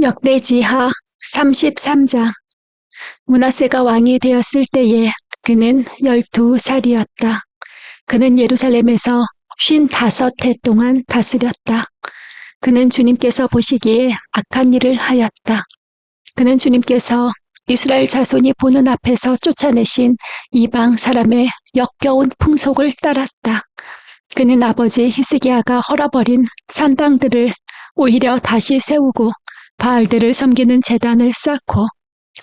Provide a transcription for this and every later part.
역대지하 33장. 므낫세가 왕이 되었을 때에 그는 12살이었다. 그는 예루살렘에서 55해 동안 다스렸다. 그는 주님께서 보시기에 악한 일을 하였다. 그는 주님께서 이스라엘 자손이 보는 앞에서 쫓아내신 이방 사람의 역겨운 풍속을 따랐다. 그는 아버지 히스기야가 헐어버린 산당들을 오히려 다시 세우고 바알들을 섬기는 제단을 쌓고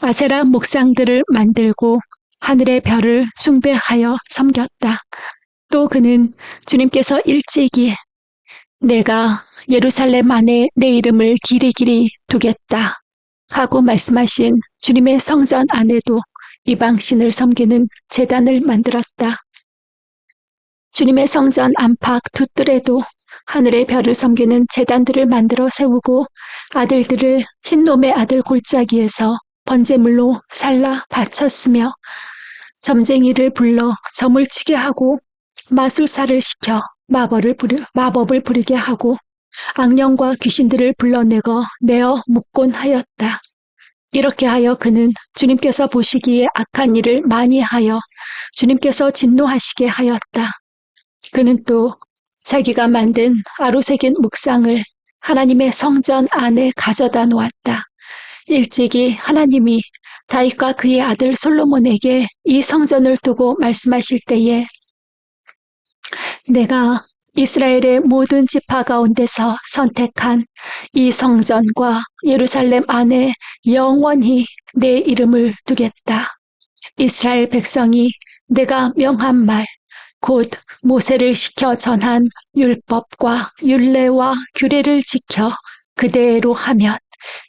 아세라 목상들을 만들고 하늘의 별을 숭배하여 섬겼다. 또 그는 주님께서 일찍이 내가 예루살렘 안에 내 이름을 길이길이 두겠다 하고 말씀하신 주님의 성전 안에도 이방신을 섬기는 제단을 만들었다. 주님의 성전 안팎 두 뜰에도 하늘의 별을 섬기는 제단들을 만들어 세우고 아들들을 흰놈의 아들 골짜기에서 번제물로 살라 바쳤으며 점쟁이를 불러 점을 치게 하고 마술사를 시켜 마법을 부리게 하고 악령과 귀신들을 불러내어 내어 묻곤 하였다. 이렇게 하여 그는 주님께서 보시기에 악한 일을 많이 하여 주님께서 진노하시게 하였다. 그는 또 자기가 만든 아로새긴 묵상을 하나님의 성전 안에 가져다 놓았다. 일찍이 하나님이 다윗과 그의 아들 솔로몬에게 이 성전을 두고 말씀하실 때에 내가 이스라엘의 모든 지파 가운데서 선택한 이 성전과 예루살렘 안에 영원히 내 이름을 두겠다. 이스라엘 백성이 내가 명한 말 곧 모세를 시켜 전한 율법과 율례와 규례를 지켜 그대로 하면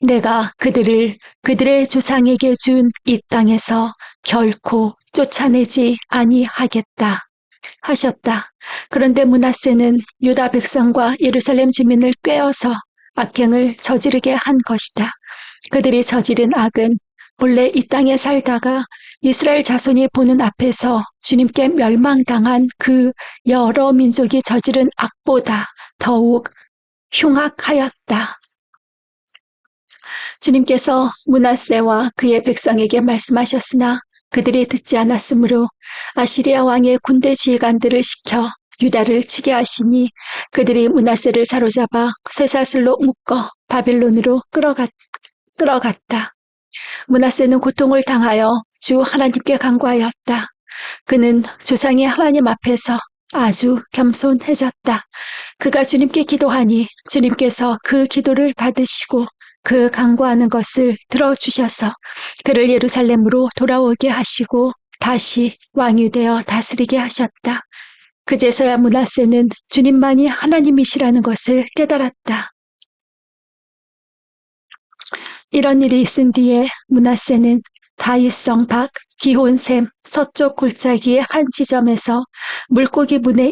내가 그들의 조상에게 준 이 땅에서 결코 쫓아내지 아니하겠다 하셨다. 그런데 므낫세는 유다 백성과 예루살렘 주민을 꾀어서 악행을 저지르게 한 것이다. 그들이 저지른 악은 본래 이 땅에 살다가 이스라엘 자손이 보는 앞에서 주님께 멸망당한 그 여러 민족이 저지른 악보다 더욱 흉악하였다. 주님께서 므낫세와 그의 백성에게 말씀하셨으나 그들이 듣지 않았으므로 아시리아 왕의 군대 지휘관들을 시켜 유다를 치게 하시니 그들이 므낫세를 사로잡아 쇠사슬로 묶어 바벨론으로 끌어갔다. 므낫세는 고통을 당하여 주 하나님께 간구하였다. 그는 조상의 하나님 앞에서 아주 겸손해졌다. 그가 주님께 기도하니 주님께서 그 기도를 받으시고 그 간구하는 것을 들어주셔서 그를 예루살렘으로 돌아오게 하시고 다시 왕이 되어 다스리게 하셨다. 그제서야 므낫세는 주님만이 하나님이시라는 것을 깨달았다. 이런 일이 있은 뒤에 므낫세는 다윗성 밖 기혼샘 서쪽 골짜기의 한 지점에서 물고기 문에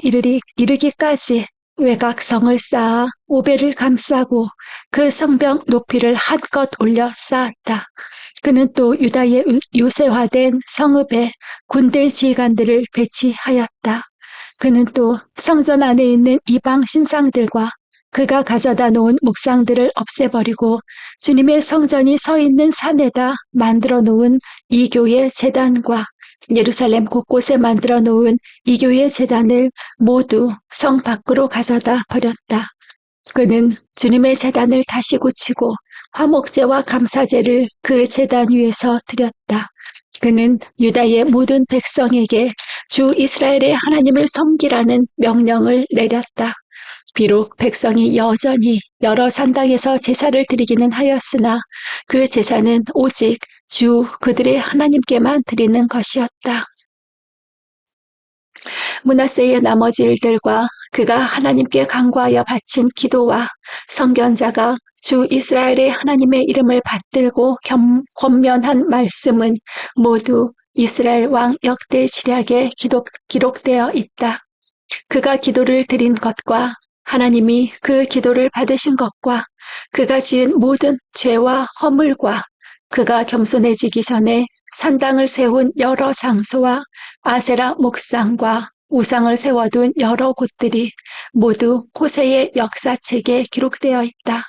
이르기까지 외곽성을 쌓아 오배를 감싸고 그 성벽 높이를 한껏 올려 쌓았다. 그는 또 유다의 요새화된 성읍에 군대 지휘관들을 배치하였다. 그는 또 성전 안에 있는 이방 신상들과 그가 가져다 놓은 묵상들을 없애버리고 주님의 성전이 서 있는 산에다 만들어 놓은 이교의 제단과 예루살렘 곳곳에 만들어 놓은 이교의 제단을 모두 성 밖으로 가져다 버렸다. 그는 주님의 제단을 다시 고치고 화목제와 감사제를 그 제단 위에서 드렸다. 그는 유다의 모든 백성에게 주 이스라엘의 하나님을 섬기라는 명령을 내렸다. 비록 백성이 여전히 여러 산당에서 제사를 드리기는 하였으나 그 제사는 오직 주 그들의 하나님께만 드리는 것이었다. 므낫세의 나머지 일들과 그가 하나님께 간구하여 바친 기도와 선견자가 주 이스라엘의 하나님의 이름을 받들고 권면한 말씀은 모두 이스라엘 왕 역대 지략에 기록되어 있다. 그가 기도를 드린 것과 하나님이 그 기도를 받으신 것과 그가 지은 모든 죄와 허물과 그가 겸손해지기 전에 산당을 세운 여러 장소와 아세라 목상과 우상을 세워둔 여러 곳들이 모두 호세의 역사책에 기록되어 있다.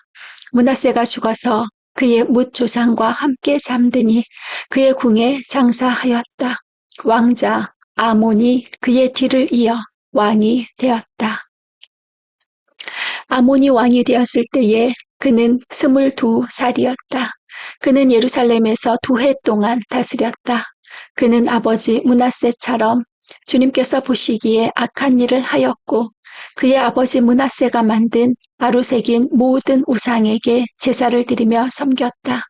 므낫세가 죽어서 그의 뭇 조상과 함께 잠드니 그의 궁에 장사하였다. 왕자 아몬이 그의 뒤를 이어 왕이 되었다. 아몬이 왕이 되었을 때에 그는 22살이었다. 그는 예루살렘에서 2해 동안 다스렸다. 그는 아버지 므낫세처럼 주님께서 보시기에 악한 일을 하였고 그의 아버지 므낫세가 만든 아루새긴 모든 우상에게 제사를 드리며 섬겼다.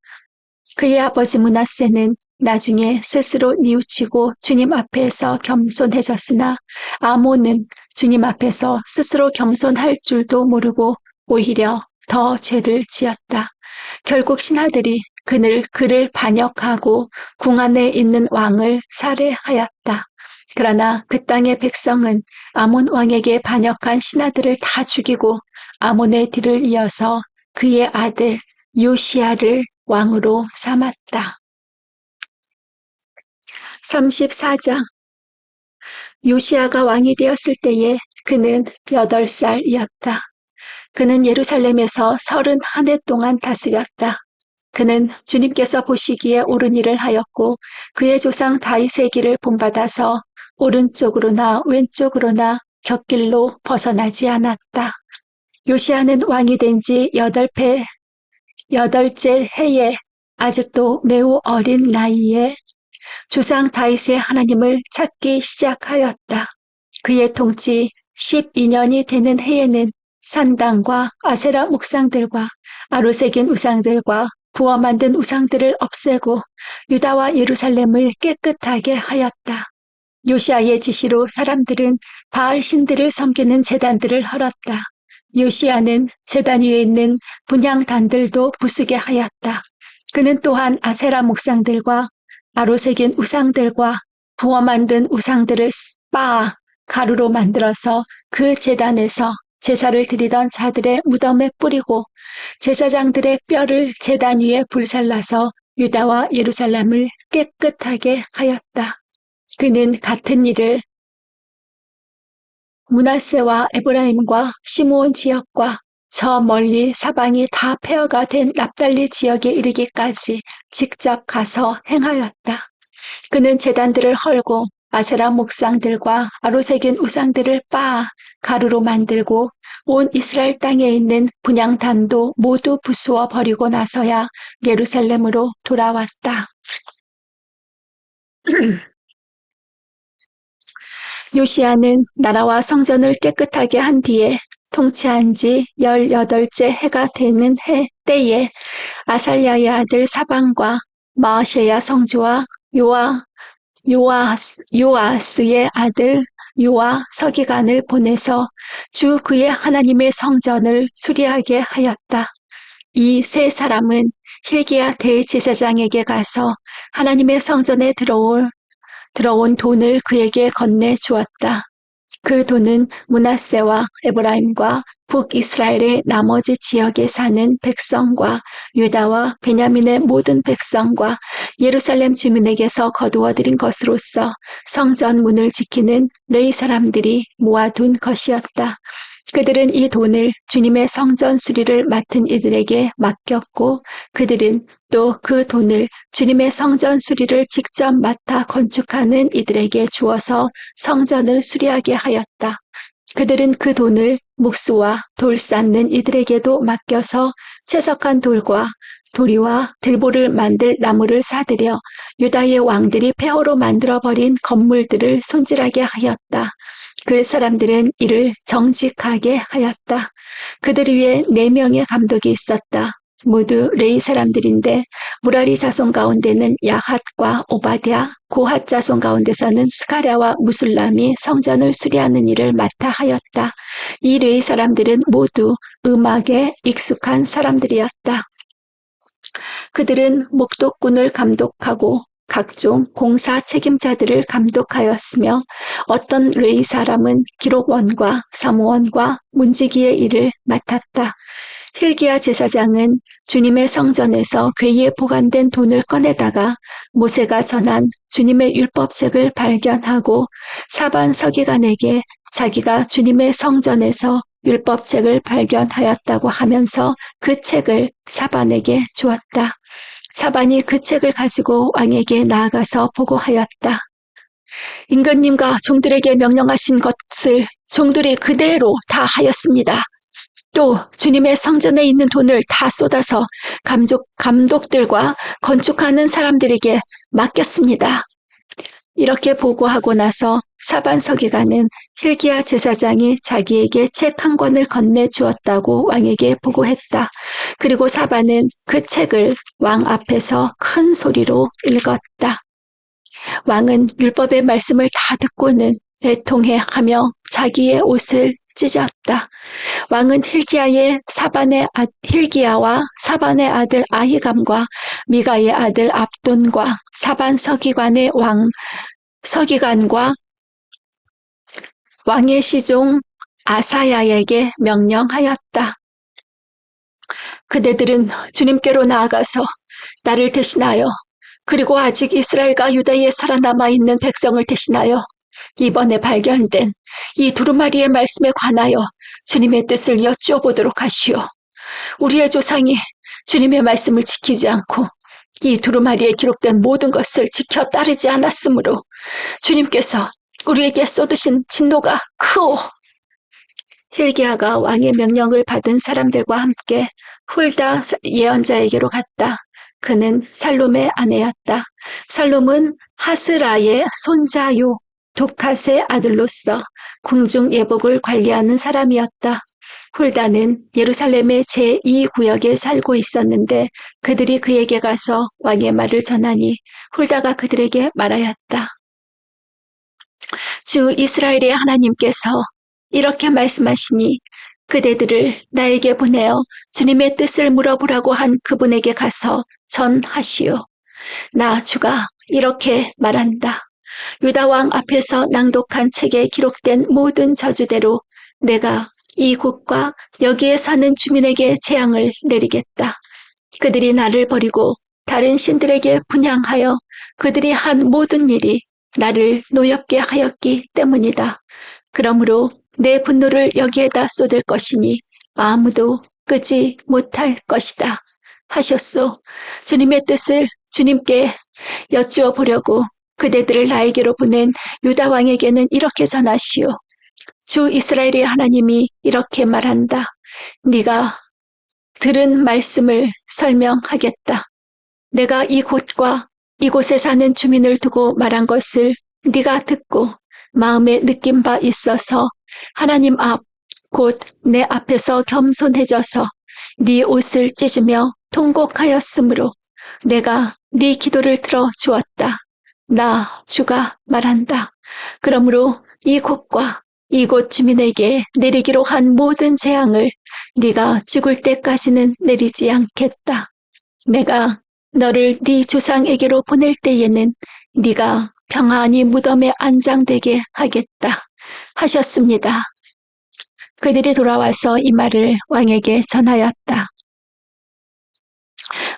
그의 아버지 므낫세는 나중에 스스로 뉘우치고 주님 앞에서 겸손해졌으나 아몬은 주님 앞에서 스스로 겸손할 줄도 모르고 오히려 더 죄를 지었다. 결국 신하들이 그를 반역하고 궁 안에 있는 왕을 살해하였다. 그러나 그 땅의 백성은 아몬 왕에게 반역한 신하들을 다 죽이고 아몬의 뒤를 이어서 그의 아들 요시야를 왕으로 삼았다. 34장. 요시야가 왕이 되었을 때에 그는 8살이었다. 그는 예루살렘에서 31해 동안 다스렸다. 그는 주님께서 보시기에 옳은 일을 하였고 그의 조상 다윗의 길을 본받아서 오른쪽으로나 왼쪽으로나 곁길로 벗어나지 않았다. 요시야는 왕이 된 지 8째 해에 아직도 매우 어린 나이에 조상 다윗의 하나님을 찾기 시작하였다. 그의 통치 12년이 되는 해에는 산당과 아세라 목상들과 아루새긴 우상들과 부어 만든 우상들을 없애고 유다와 예루살렘을 깨끗하게 하였다. 요시야의 지시로 사람들은 바알 신들을 섬기는 제단들을 헐었다. 요시야는 제단 위에 있는 분향단들도 부수게 하였다. 그는 또한 아세라 목상들과 아루새긴 우상들과 부어 만든 우상들을 빻아 가루로 만들어서 그 제단에서 제사를 드리던 자들의 무덤에 뿌리고 제사장들의 뼈를 제단 위에 불살라서 유다와 예루살렘을 깨끗하게 하였다. 그는 같은 일을 므낫세와 에브라임과 시므온 지역과 저 멀리 사방이 다 폐허가 된 납달리 지역에 이르기까지 직접 가서 행하였다. 그는 제단들을 헐고 아세라 목상들과 아루새긴 우상들을 빻아 가루로 만들고 온 이스라엘 땅에 있는 분향단도 모두 부수어 버리고 나서야 예루살렘으로 돌아왔다. 요시야는 나라와 성전을 깨끗하게 한 뒤에 통치한 지 18째 해가 되는 때에 아살랴의 아들 사방과 마아세야 성주와 요아스의 아들 요아 서기관을 보내서 주 그의 하나님의 성전을 수리하게 하였다. 이 세 사람은 hil기야 대제사장에게 가서 하나님의 성전에 들어온 돈을 그에게 건네 주었다. 그 돈은 므낫세와 에브라임과 북이스라엘의 나머지 지역에 사는 백성과 유다와 베냐민의 모든 백성과 예루살렘 주민에게서 거두어들인 것으로서 성전 문을 지키는 레위 사람들이 모아둔 것이었다. 그들은 이 돈을 주님의 성전 수리를 맡은 이들에게 맡겼고 그들은 또 그 돈을 주님의 성전 수리를 직접 맡아 건축하는 이들에게 주어서 성전을 수리하게 하였다. 그들은 그 돈을 묵수와 돌 쌓는 이들에게도 맡겨서 채석한 돌과 도리와 들보를 만들 나무를 사들여 유다의 왕들이 폐허로 만들어버린 건물들을 손질하게 하였다. 그 사람들은 이를 정직하게 하였다. 그들 위에 4명의 감독이 있었다. 모두 레위 사람들인데 무라리 자손 가운데는 야핫과 오바댜, 고핫 자손 가운데서는 스가랴와 무술람이 성전을 수리하는 일을 맡아 하였다. 이 레위 사람들은 모두 음악에 익숙한 사람들이었다. 그들은 목독꾼을 감독하고 각종 공사 책임자들을 감독하였으며 어떤 레위 사람은 기록원과 사무원과 문지기의 일을 맡았다. hil기야 제사장은 주님의 성전에서 궤에 보관된 돈을 꺼내다가 모세가 전한 주님의 율법책을 발견하고 사반 서기관에게 자기가 주님의 성전에서 율법책을 발견하였다고 하면서 그 책을 사반에게 주었다. 사반이 그 책을 가지고 왕에게 나아가서 보고하였다. 임금님과 종들에게 명령하신 것을 종들이 그대로 다 하였습니다. 또 주님의 성전에 있는 돈을 다 쏟아서 감독들과 건축하는 사람들에게 맡겼습니다. 이렇게 보고하고 나서 사반 서기관은 hil기야 제사장이 자기에게 책 한 권을 건네주었다고 왕에게 보고했다. 그리고 사반은 그 책을 왕 앞에서 큰 소리로 읽었다. 왕은 율법의 말씀을 다 듣고는 애통해하며 자기의 옷을 찢었다. 왕은 hil기야와 사반의 아들 아히감과 미가의 아들 압돈과 사반 서기관의 서기관과 왕의 시종 아사야에게 명령하였다. 그대들은 주님께로 나아가서 나를 대신하여 그리고 아직 이스라엘과 유다에 살아남아 있는 백성을 대신하여 이번에 발견된 이 두루마리의 말씀에 관하여 주님의 뜻을 여쭈어보도록 하시오. 우리의 조상이 주님의 말씀을 지키지 않고 이 두루마리에 기록된 모든 것을 지켜 따르지 않았으므로 주님께서 우리에게 쏟으신 진노가 크오. hil기야가 왕의 명령을 받은 사람들과 함께 훌다 예언자에게로 갔다. 그는 살롬의 아내였다. 살롬은 하스라의 손자요 독핫의 아들로서 궁중 예복을 관리하는 사람이었다. 훌다는 예루살렘의 제2구역에 살고 있었는데 그들이 그에게 가서 왕의 말을 전하니 훌다가 그들에게 말하였다. 주 이스라엘의 하나님께서 이렇게 말씀하시니 그대들을 나에게 보내어 주님의 뜻을 물어보라고 한 그분에게 가서 전하시오. 나 주가 이렇게 말한다. 유다 왕 앞에서 낭독한 책에 기록된 모든 저주대로 내가 이곳과 여기에 사는 주민에게 재앙을 내리겠다. 그들이 나를 버리고 다른 신들에게 분향하여 그들이 한 모든 일이 나를 노엽게 하였기 때문이다. 그러므로 내 분노를 여기에다 쏟을 것이니 아무도 끄지 못할 것이다. 하셨소. 주님의 뜻을 주님께 여쭈어 보려고 그대들을 나에게로 보낸 유다 왕에게는 이렇게 전하시오. 주 이스라엘의 하나님이 이렇게 말한다. 네가 들은 말씀을 설명하겠다. 내가 이곳과 이곳에 사는 주민을 두고 말한 것을 네가 듣고 마음에 느낀 바 있어서 하나님 앞, 곧 내 앞에서 겸손해져서 네 옷을 찢으며 통곡하였으므로 내가 네 기도를 들어 주었다. 나 주가 말한다. 그러므로 이곳과 이곳 주민에게 내리기로 한 모든 재앙을 네가 죽을 때까지는 내리지 않겠다. 내가 너를 네 조상에게로 보낼 때에는 네가 평안히 무덤에 안장되게 하겠다. 하셨습니다. 그들이 돌아와서 이 말을 왕에게 전하였다.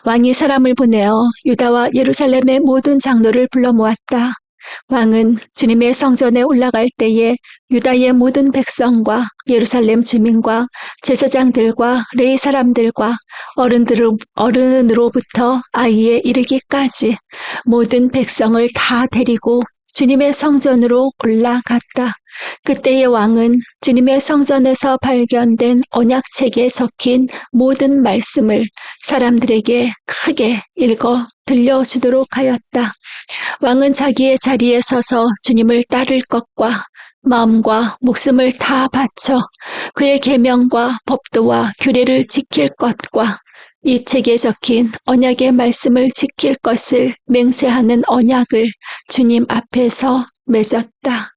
왕이 사람을 보내어 유다와 예루살렘의 모든 장로를 불러 모았다. 왕은 주님의 성전에 올라갈 때에 유다의 모든 백성과 예루살렘 주민과 제사장들과 레위 사람들과 어른으로부터 아이에 이르기까지 모든 백성을 다 데리고 주님의 성전으로 올라갔다. 그때의 왕은 주님의 성전에서 발견된 언약책에 적힌 모든 말씀을 사람들에게 크게 읽어 들려주도록 하였다. 왕은 자기의 자리에 서서 주님을 따를 것과 마음과 목숨을 다 바쳐 그의 계명과 법도와 규례를 지킬 것과 이 책에 적힌 언약의 말씀을 지킬 것을 맹세하는 언약을 주님 앞에서 맺었다.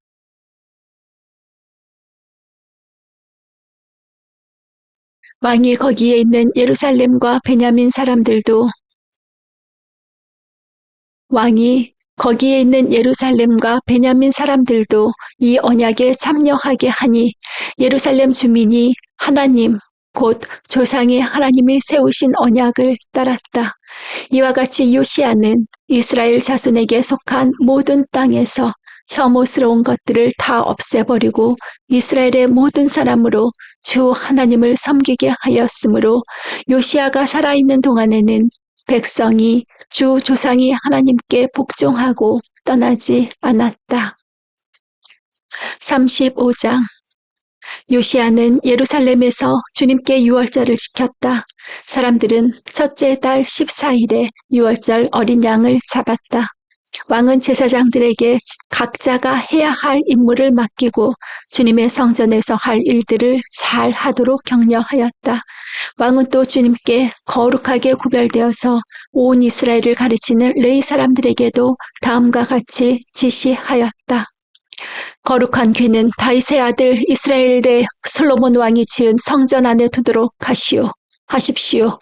왕이 거기에 있는 예루살렘과 베냐민 사람들도 이 언약에 참여하게 하니 예루살렘 주민이 하나님 곧 조상의 하나님이 세우신 언약을 따랐다. 이와 같이 요시야는 이스라엘 자손에게 속한 모든 땅에서 혐오스러운 것들을 다 없애버리고 이스라엘의 모든 사람으로 주 하나님을 섬기게 하였으므로 요시야가 살아있는 동안에는 백성이 주 조상이 하나님께 복종하고 떠나지 않았다. 35장. 요시야는 예루살렘에서 주님께 유월절을 지켰다. 사람들은 첫째 달 14일에 유월절 어린 양을 잡았다. 왕은 제사장들에게 각자가 해야 할 임무를 맡기고 주님의 성전에서 할 일들을 잘 하도록 격려하였다. 왕은 또 주님께 거룩하게 구별되어서 온 이스라엘을 가르치는 레위 사람들에게도 다음과 같이 지시하였다. 거룩한 귀는 다윗의 아들 이스라엘의 솔로몬 왕이 지은 성전 안에 두도록 하십시오.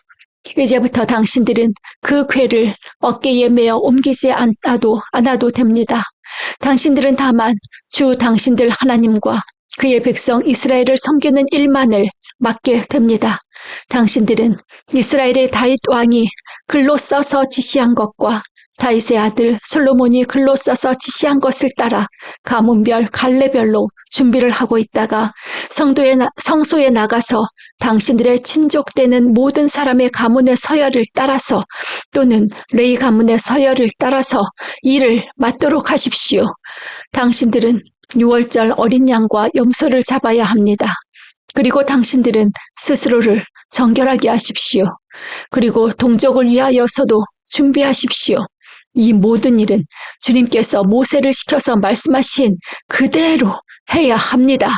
이제부터 당신들은 그 궤를 어깨에 메어 옮기지 않아도 됩니다. 당신들은 다만 주 당신들 하나님과 그의 백성 이스라엘을 섬기는 일만을 맡게 됩니다. 당신들은 이스라엘의 다윗 왕이 글로 써서 지시한 것과 다윗의 아들 솔로몬이 글로 써서 지시한 것을 따라 가문별 갈래별로 준비를 하고 있다가 성소에 나가서 당신들의 친족되는 모든 사람의 가문의 서열을 따라서 또는 레위 가문의 서열을 따라서 일을 맡도록 하십시오. 당신들은 유월절 어린 양과 염소를 잡아야 합니다. 그리고 당신들은 스스로를 정결하게 하십시오. 그리고 동족을 위하여서도 준비하십시오. 이 모든 일은 주님께서 모세를 시켜서 말씀하신 그대로 해야 합니다.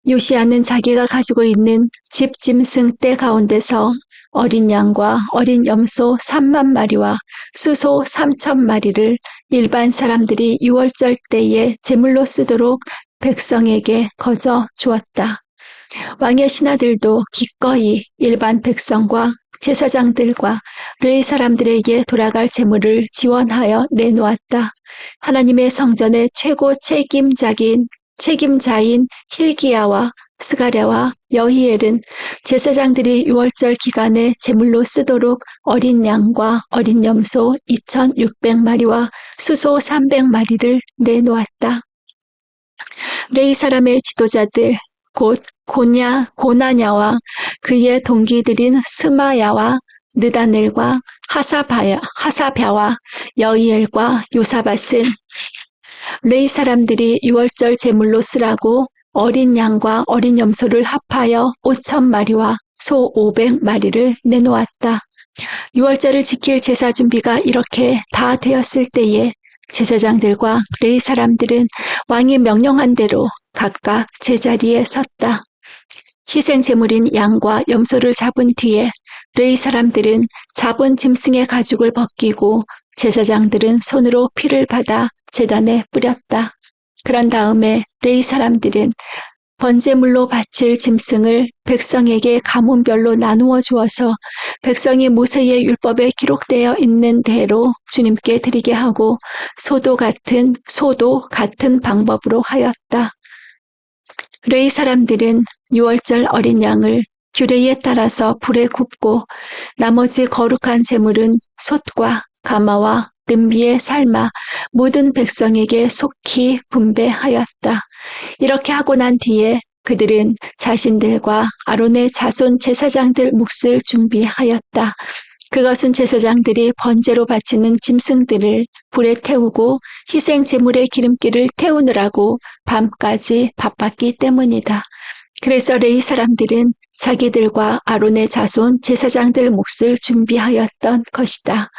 요시야는 자기가 가지고 있는 집짐승 떼 가운데서 어린 양과 어린 염소 3만 마리와 수소 3천 마리를 일반 사람들이 유월절 때에 제물로 쓰도록 백성에게 거저 주었다. 왕의 신하들도 기꺼이 일반 백성과 제사장들과 레위 사람들에게 돌아갈 재물을 지원하여 내놓았다. 하나님의 성전의 최고 책임자인 힐기야와 스가랴와 여히엘은 제사장들이 유월절 기간에 제물로 쓰도록 어린 양과 어린 염소 2,600마리와 수소 300마리를 내놓았다. 레위 사람의 지도자들 곧 고나냐와 그의 동기들인 스마야와 느다넬과 하사랴와 여히엘과 요사밧은 레위 사람들이 유월절 제물로 쓰라고 어린 양과 어린 염소를 합하여 5,000마리와 소 500마리를 내놓았다. 유월절을 지킬 제사 준비가 이렇게 다 되었을 때에 제사장들과 레위 사람들은 왕이 명령한 대로 각각 제자리에 섰다. 희생 제물인 양과 염소를 잡은 뒤에 레위 사람들은 잡은 짐승의 가죽을 벗기고 제사장들은 손으로 피를 받아 제단에 뿌렸다. 그런 다음에 레위 사람들은 번제물로 바칠 짐승을 백성에게 가문별로 나누어 주어서 백성이 모세의 율법에 기록되어 있는 대로 주님께 드리게 하고 소도 같은 방법으로 하였다. 레위 사람들은 유월절 어린 양을 규례에 따라서 불에 굽고 나머지 거룩한 제물은 솥과 가마와 냄비에 삶아 모든 백성에게 속히 분배하였다. 이렇게 하고 난 뒤에 그들은 자신들과 아론의 자손 제사장들 몫을 준비하였다. 그것은 제사장들이 번제로 바치는 짐승들을 불에 태우고 희생 제물의 기름기를 태우느라고 밤까지 바빴기 때문이다. 그래서 레위 사람들은 자기들과 아론의 자손 제사장들 몫을 준비하였던 것이다.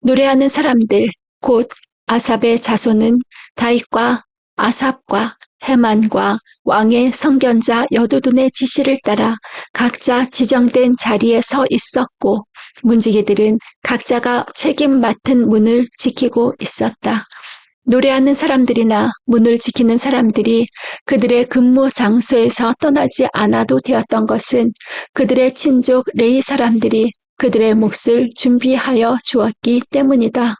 노래하는 사람들 곧 아삽의 자손은 다윗과 아삽과 헤만과 왕의 성견자 여두둔의 지시를 따라 각자 지정된 자리에 서 있었고 문지기들은 각자가 책임 맡은 문을 지키고 있었다. 노래하는 사람들이나 문을 지키는 사람들이 그들의 근무 장소에서 떠나지 않아도 되었던 것은 그들의 친족 레위 사람들이 그들의 몫을 준비하여 주었기 때문이다.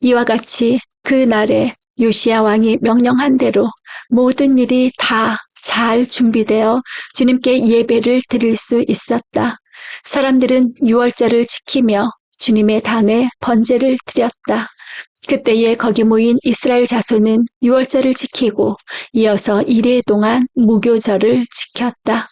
이와 같이 그 날에 요시야 왕이 명령한 대로 모든 일이 다 잘 준비되어 주님께 예배를 드릴 수 있었다. 사람들은 유월절을 지키며 주님의 단에 번제를 드렸다. 그때에 거기 모인 이스라엘 자손은 유월절을 지키고 이어서 이레 동안 무교절을 지켰다.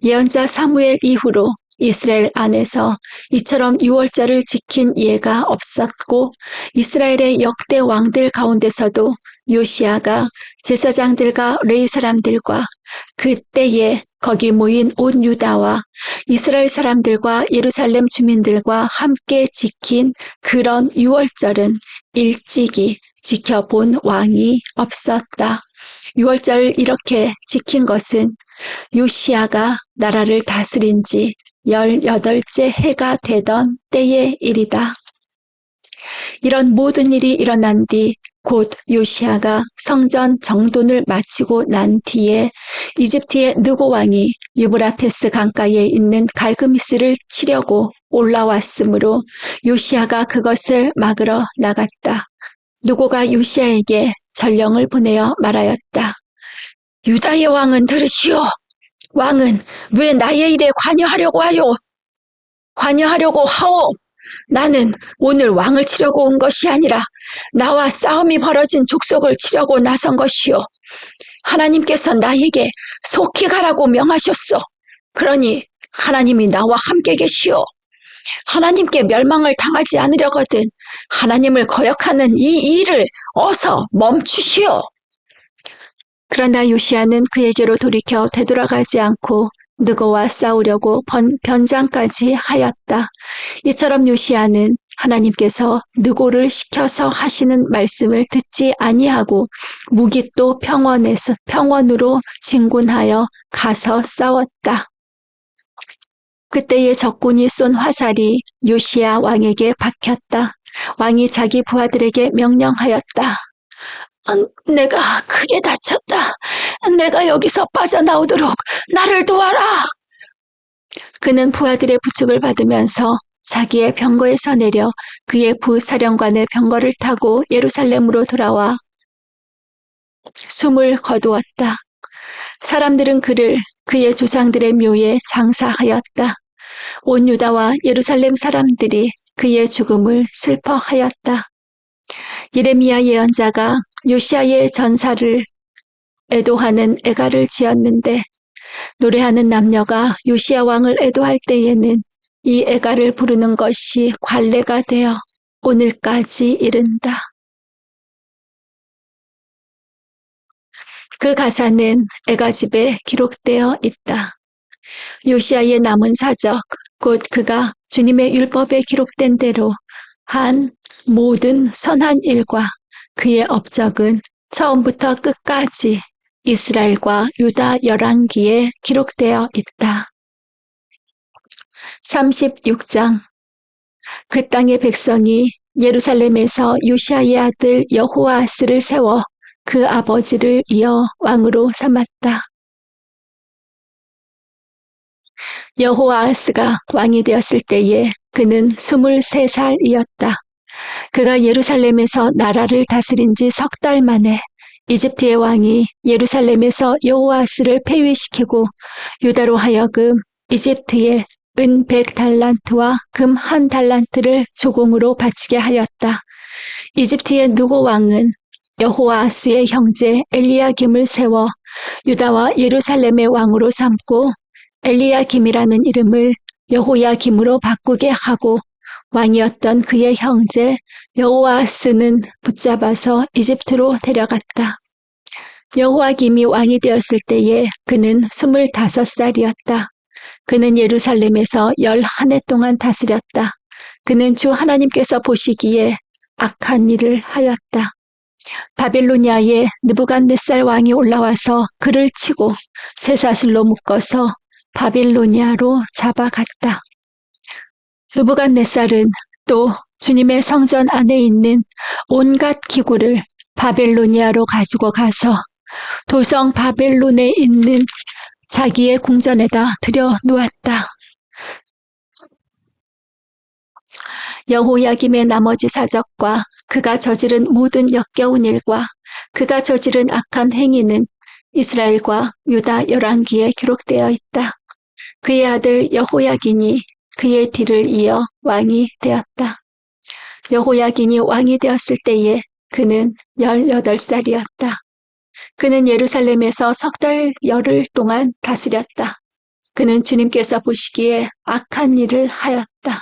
예언자 사무엘 이후로 이스라엘 안에서 이처럼 유월절을 지킨 예가 없었고 이스라엘의 역대 왕들 가운데서도 요시아가 제사장들과 레위 사람들과 그때에 거기 모인 온 유다와 이스라엘 사람들과 예루살렘 주민들과 함께 지킨 그런 유월절은 일찍이 지켜본 왕이 없었다. 유월절을 이렇게 지킨 것은 요시아가 나라를 다스린 지 18째 해가 되던 때의 일이다. 이런 모든 일이 일어난 뒤 곧 요시아가 성전 정돈을 마치고 난 뒤에 이집트의 느고 왕이 유브라테스 강가에 있는 갈그미스를 치려고 올라왔으므로 요시아가 그것을 막으러 나갔다. 느고가 요시아에게 전령을 보내어 말하였다. 유다의 왕은 들으시오. 왕은 왜 나의 일에 관여하려고 하오? 나는 오늘 왕을 치려고 온 것이 아니라 나와 싸움이 벌어진 족속을 치려고 나선 것이오. 하나님께서 나에게 속히 가라고 명하셨소. 그러니 하나님이 나와 함께 계시오. 하나님께 멸망을 당하지 않으려거든 하나님을 거역하는 이 일을 어서 멈추시오. 그러나 요시아는 그에게로 돌이켜 되돌아가지 않고 느고와 싸우려고 변장까지 하였다. 이처럼 요시아는 하나님께서 느고를 시켜서 하시는 말씀을 듣지 아니하고 무기또 평원으로 진군하여 가서 싸웠다. 그때의 적군이 쏜 화살이 요시아 왕에게 박혔다. 왕이 자기 부하들에게 명령하였다. 내가 크게 다쳤다. 내가 여기서 빠져나오도록 나를 도와라. 그는 부하들의 부축을 받으면서 자기의 병거에서 내려 그의 부사령관의 병거를 타고 예루살렘으로 돌아와 숨을 거두었다. 사람들은 그를 그의 조상들의 묘에 장사하였다. 온 유다와 예루살렘 사람들이 그의 죽음을 슬퍼하였다. 예레미야 예언자가 요시아의 전사를 애도하는 애가를 지었는데 노래하는 남녀가 요시아 왕을 애도할 때에는 이 애가를 부르는 것이 관례가 되어 오늘까지 이른다. 그 가사는 애가집에 기록되어 있다. 요시아의 남은 사적, 곧 그가 주님의 율법에 기록된 대로 한 모든 선한 일과 그의 업적은 처음부터 끝까지 이스라엘과 유다 열왕기에 기록되어 있다. 36장. 그 땅의 백성이 예루살렘에서 요시아의 아들 여호아스를 세워 그 아버지를 이어 왕으로 삼았다. 여호아스가 왕이 되었을 때에 그는 23살이었다. 그가 예루살렘에서 나라를 다스린 지 석 달 만에 이집트의 왕이 예루살렘에서 여호아스를 폐위시키고 유다로 하여금 이집트에 은 100달란트와 금 1달란트를 조공으로 바치게 하였다. 이집트의 느고 왕은 여호아스의 형제 엘리야김을 세워 유다와 예루살렘의 왕으로 삼고 엘리야김이라는 이름을 여호야김으로 바꾸게 하고 왕이었던 그의 형제 여호아스는 붙잡아서 이집트로 데려갔다. 여호야김이 왕이 되었을 때에 그는 25살이었다. 그는 예루살렘에서 11해 동안 다스렸다. 그는 주 하나님께서 보시기에 악한 일을 하였다. 바빌로니아에 느부갓네살 왕이 올라와서 그를 치고 쇠사슬로 묶어서 바빌로니아로 잡아갔다. 느부갓네살은 또 주님의 성전 안에 있는 온갖 기구를 바벨로니아로 가지고 가서 도성 바벨론에 있는 자기의 궁전에다 들여놓았다. 여호야김의 나머지 사적과 그가 저지른 모든 역겨운 일과 그가 저지른 악한 행위는 이스라엘과 유다 열왕기에 기록되어 있다. 그의 아들 여호야긴이 그의 뒤를 이어 왕이 되었다. 여호야긴이 왕이 되었을 때에 그는 18살이었다. 그는 예루살렘에서 석 달 열흘 동안 다스렸다. 그는 주님께서 보시기에 악한 일을 하였다.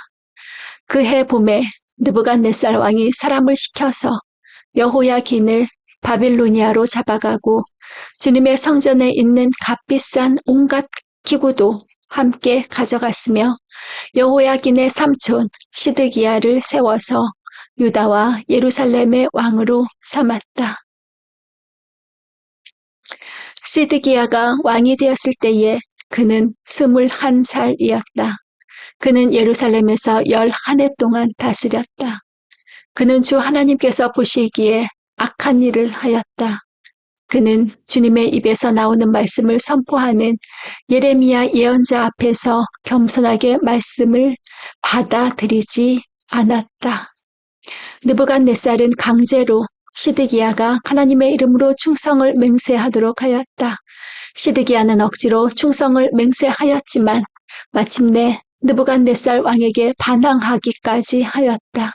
그 해 봄에 느부갓네살 왕이 사람을 시켜서 여호야긴을 바빌로니아로 잡아가고 주님의 성전에 있는 값비싼 온갖 기구도 함께 가져갔으며 여호야긴의 삼촌 시드기야를 세워서 유다와 예루살렘의 왕으로 삼았다. 시드기야가 왕이 되었을 때에 그는 21살이었다. 그는 예루살렘에서 11해 동안 다스렸다. 그는 주 하나님께서 보시기에 악한 일을 하였다. 그는 주님의 입에서 나오는 말씀을 선포하는 예레미야 예언자 앞에서 겸손하게 말씀을 받아들이지 않았다. 느부갓네살은 강제로 시드기야가 하나님의 이름으로 충성을 맹세하도록 하였다. 시드기야는 억지로 충성을 맹세하였지만 마침내 느부갓네살 왕에게 반항하기까지 하였다.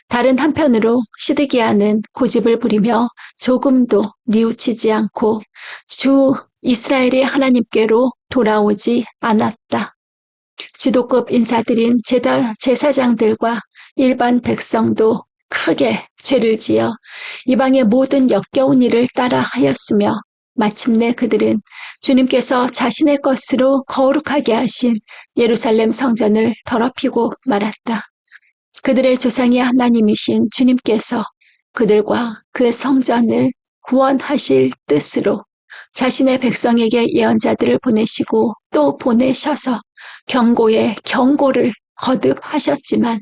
다른 한편으로 시드기야는 고집을 부리며 조금도 뉘우치지 않고 주 이스라엘의 하나님께로 돌아오지 않았다. 지도급 인사들인 제사장들과 일반 백성도 크게 죄를 지어 이방의 모든 역겨운 일을 따라 하였으며 마침내 그들은 주님께서 자신의 것으로 거룩하게 하신 예루살렘 성전을 더럽히고 말았다. 그들의 조상의 하나님이신 주님께서 그들과 그 성전을 구원하실 뜻으로 자신의 백성에게 예언자들을 보내시고 또 보내셔서 경고에 경고를 거듭하셨지만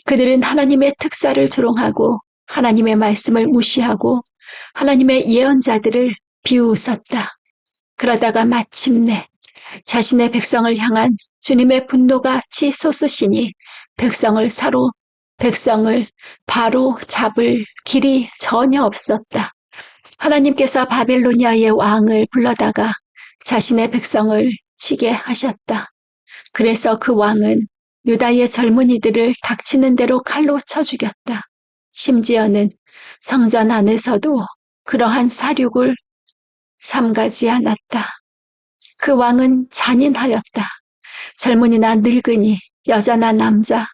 그들은 하나님의 특사를 조롱하고 하나님의 말씀을 무시하고 하나님의 예언자들을 비웃었다. 그러다가 마침내 자신의 백성을 향한 주님의 분노가 치솟으시니 백성을 바로 잡을 길이 전혀 없었다. 하나님께서 바벨로니아의 왕을 불러다가 자신의 백성을 치게 하셨다. 그래서 그 왕은 유다의 젊은이들을 닥치는 대로 칼로 쳐 죽였다. 심지어는 성전 안에서도 그러한 사륙을 삼가지 않았다. 그 왕은 잔인하였다. 젊은이나 늙은이, 여자나 남자,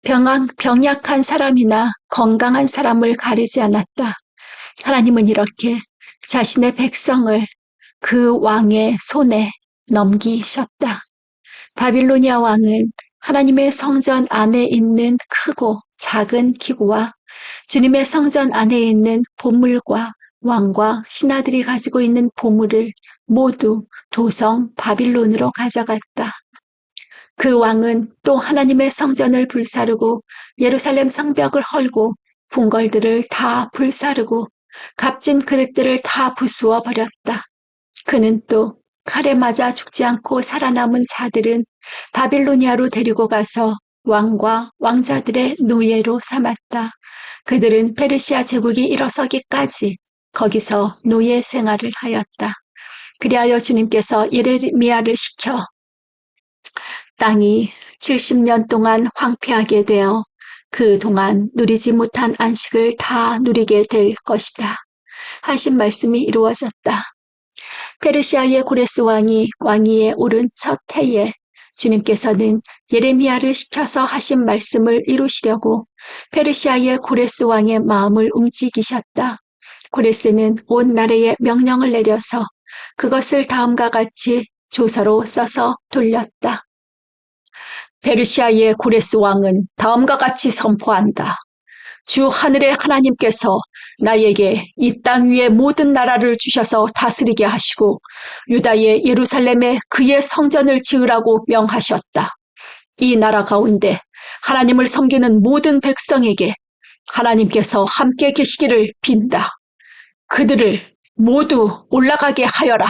병약한 사람이나 건강한 사람을 가리지 않았다. 하나님은 이렇게 자신의 백성을 그 왕의 손에 넘기셨다. 바빌로니아 왕은 하나님의 성전 안에 있는 크고 작은 기구와 주님의 성전 안에 있는 보물과 왕과 신하들이 가지고 있는 보물을 모두 도성 바빌론으로 가져갔다. 그 왕은 또 하나님의 성전을 불사르고 예루살렘 성벽을 헐고 궁궐들을 다 불사르고 값진 그릇들을 다 부수어 버렸다. 그는 또 칼에 맞아 죽지 않고 살아남은 자들은 바빌로니아로 데리고 가서 왕과 왕자들의 노예로 삼았다. 그들은 페르시아 제국이 일어서기까지 거기서 노예 생활을 하였다. 그리하여 주님께서 예레미야를 시켜 땅이 70년 동안 황폐하게 되어 그동안 누리지 못한 안식을 다 누리게 될 것이다. 하신 말씀이 이루어졌다. 페르시아의 고레스 왕이 왕위에 오른 첫 해에 주님께서는 예레미야를 시켜서 하신 말씀을 이루시려고 페르시아의 고레스 왕의 마음을 움직이셨다. 고레스는 온 나라에 명령을 내려서 그것을 다음과 같이 조서로 써서 돌렸다. 페르시아의 고레스 왕은 다음과 같이 선포한다. 주 하늘의 하나님께서 나에게 이 땅 위의 모든 나라를 주셔서 다스리게 하시고 유다의 예루살렘에 그의 성전을 지으라고 명하셨다. 이 나라 가운데 하나님을 섬기는 모든 백성에게 하나님께서 함께 계시기를 빈다. 그들을 모두 올라가게 하여라.